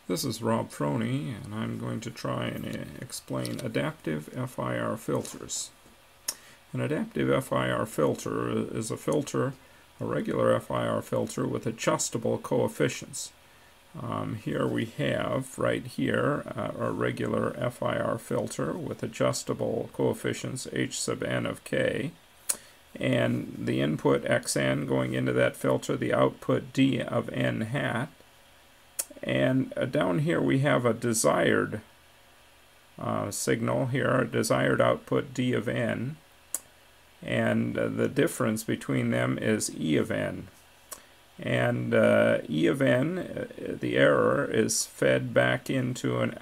This is Rob Froney, and I'm going to try and explain adaptive FIR filters. An adaptive FIR filter is a filter, a regular FIR filter with adjustable coefficients. Here we have, right here, a regular FIR filter with adjustable coefficients h sub n of k, and the input xn going into that filter, the output d of n hat. And down here we have a desired signal here, a desired output d of n, and the difference between them is e of n. And e of n, the error, is fed back into an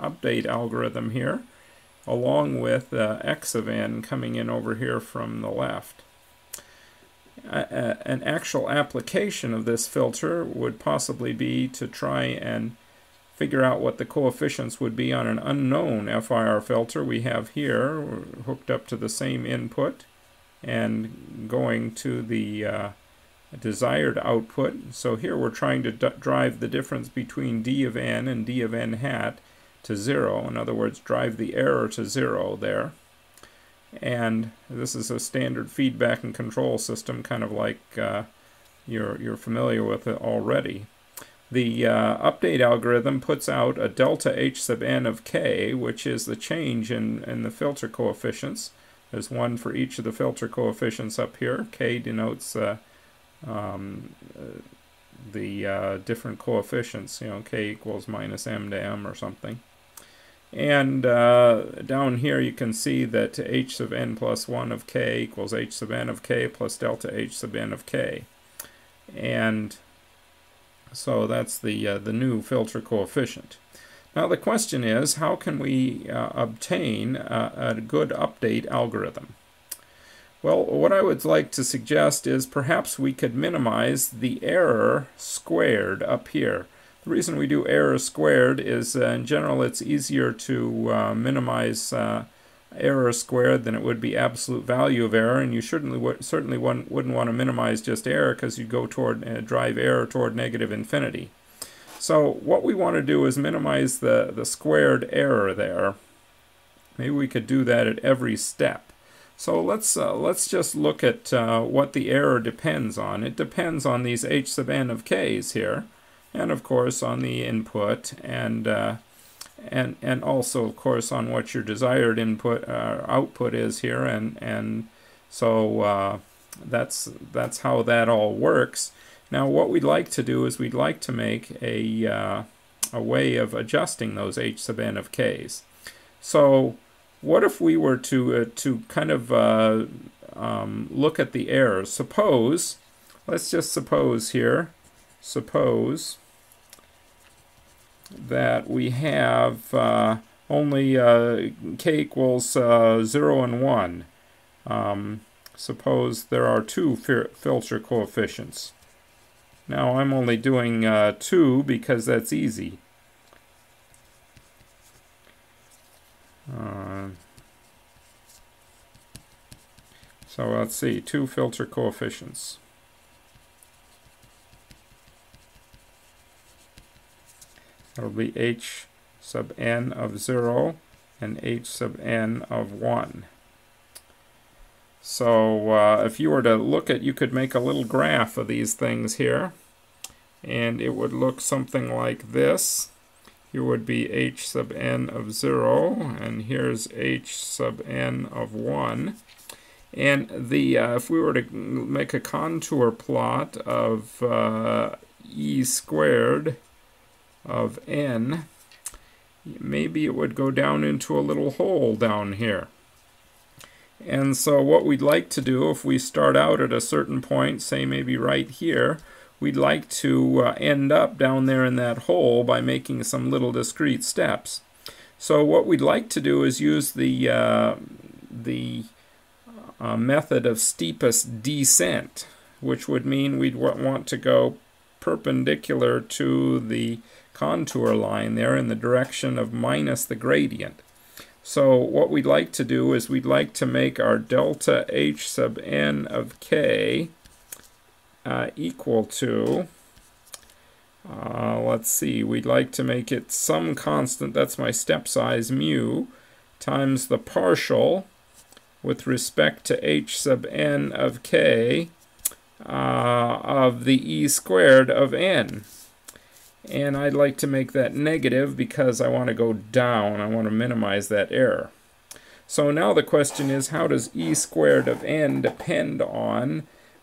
update algorithm here, along with x of n coming in over here from the left. An actual application of this filter would possibly be to try and figure out what the coefficients would be on an unknown FIR filter we have here, hooked up to the same input and going to the desired output. So here we're trying to drive the difference between d of n and d of n hat to 0. In other words, drive the error to 0 there. And this is a standard feedback and control system, kind of like you're familiar with it already. The update algorithm puts out a delta h sub n of k, which is the change in the filter coefficients. There's one for each of the filter coefficients up here. K denotes the different coefficients, k equals minus m to m or something. And down here you can see that h sub n plus 1 of k equals h sub n of k plus delta h sub n of k. And so that's the new filter coefficient. Now the question is, how can we obtain a good update algorithm? Well, what I would like to suggest is perhaps we could minimize the error squared up here. The reason we do error squared is in general it's easier to minimize error squared than it would be absolute value of error, and you certainly wouldn't want to minimize just error, because you'd go toward drive error toward negative infinity. So what we want to do is minimize the squared error there. Maybe we could do that at every step. So let's just look at what the error depends on. It depends on these h sub n of k's here, and of course on the input, and also of course on what your desired input output is here, and so that's how that all works. Now what we'd like to do is we'd like to make a way of adjusting those h sub n of k's. So what if we were to kind of look at the errors? Let's just suppose here, that we have only k equals 0 and 1. Suppose there are 2 filter coefficients. Now I'm only doing 2 because that's easy. So let's see, 2 filter coefficients. That'll be h sub n of 0 and h sub n of 1. So if you were to look at, you could make a little graph of these things here, and it would look something like this. Here would be h sub n of 0, and here's h sub n of 1. And if we were to make a contour plot of e squared of n, maybe it would go down into a little hole down here. And so what we'd like to do, if we start out at a certain point, say maybe right here, we'd like to end up down there in that hole by making some little discrete steps. So what we'd like to do is use the method of steepest descent, which would mean we'd want to go perpendicular to the contour line there in the direction of minus the gradient. So what we'd like to do is we'd like to make our delta h sub n of k equal to let's see, we'd like to make it some constant, that's my step size, mu, times the partial with respect to h sub n of k of the e squared of n. And I'd like to make that negative because I want to go down. I want to minimize that error. So now the question is, how does e squared of n depend on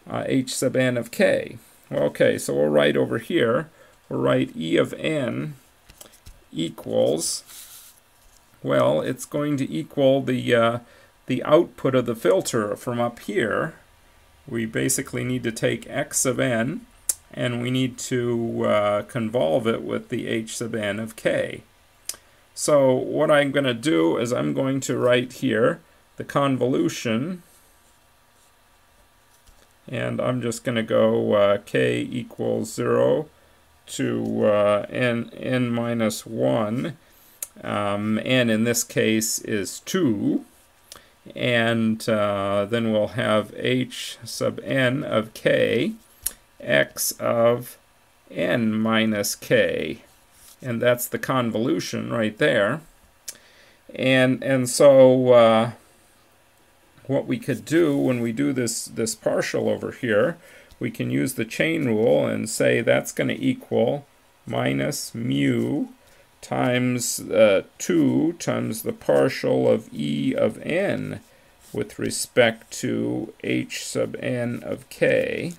h sub n of k? Well, okay, so we'll write over here, we'll write e of n equals, well, it's going to equal the output of the filter from up here. We basically need to take x of n, and we need to convolve it with the h sub n of k. So what I'm going to do is I'm going to write here the convolution, and I'm just going to go k equals 0 to n minus 1. N in this case is 2. And then we'll have h sub n of k, x of n minus k. And that's the convolution right there. And so what we could do when we do this partial over here, we can use the chain rule and say that's going to equal minus mu times 2 times the partial of e of n with respect to h sub n of k.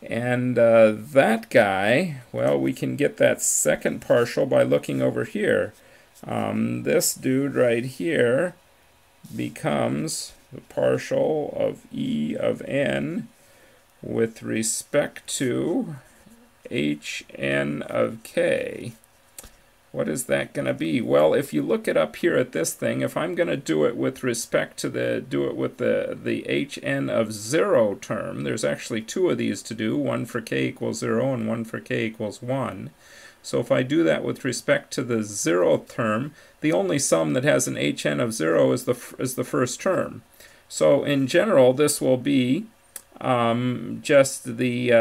And that guy, well, we can get that second partial by looking over here. This dude right here becomes the partial of e of n with respect to hn of k. What is that going to be? Well, if you look it up here at this thing, if I'm going to do it with respect to the hn of 0 term, there's actually two of these to do, one for k equals 0 and one for k equals 1. So if I do that with respect to the 0th term, the only sum that has an hn of 0 is the first term. So in general, this will be just the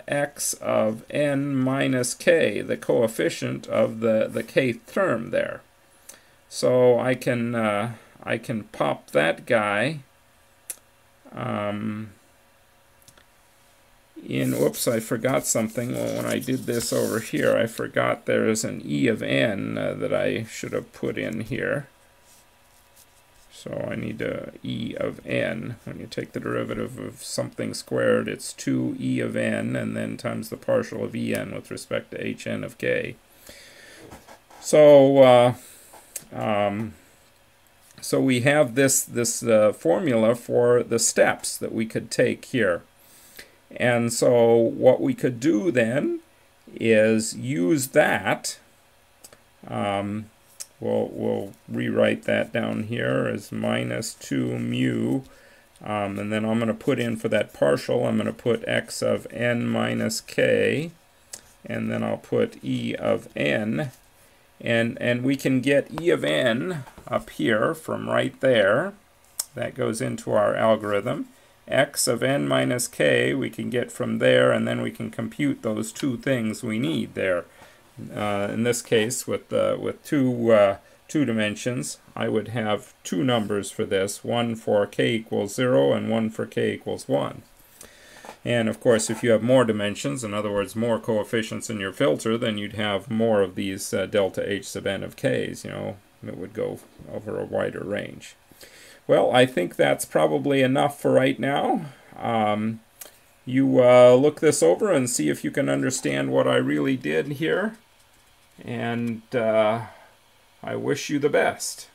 x of n minus k, the coefficient of the kth term there. So I can pop that guy in. Whoops, I forgot something. Well, when I did this over here, I forgot there is an e of n that I should have put in here. So I need e of n. When you take the derivative of something squared, it's 2e of n, and then times the partial of en with respect to hn of k. So so we have this formula for the steps that we could take here. And so what we could do then is use that. We'll rewrite that down here as minus 2 mu, and then I'm going to put in for that partial, I'm going to put x of n minus k, and then I'll put e of n, and we can get e of n up here from right there. That goes into our algorithm. X of n minus k we can get from there, and then we can compute those two things we need there. In this case, with two dimensions, I would have two numbers for this, one for k equals 0 and one for k equals 1. And of course, if you have more dimensions, in other words, more coefficients in your filter, then you'd have more of these delta h sub n of k's, it would go over a wider range. Well, I think that's probably enough for right now. You look this over and see if you can understand what I really did here. And I wish you the best.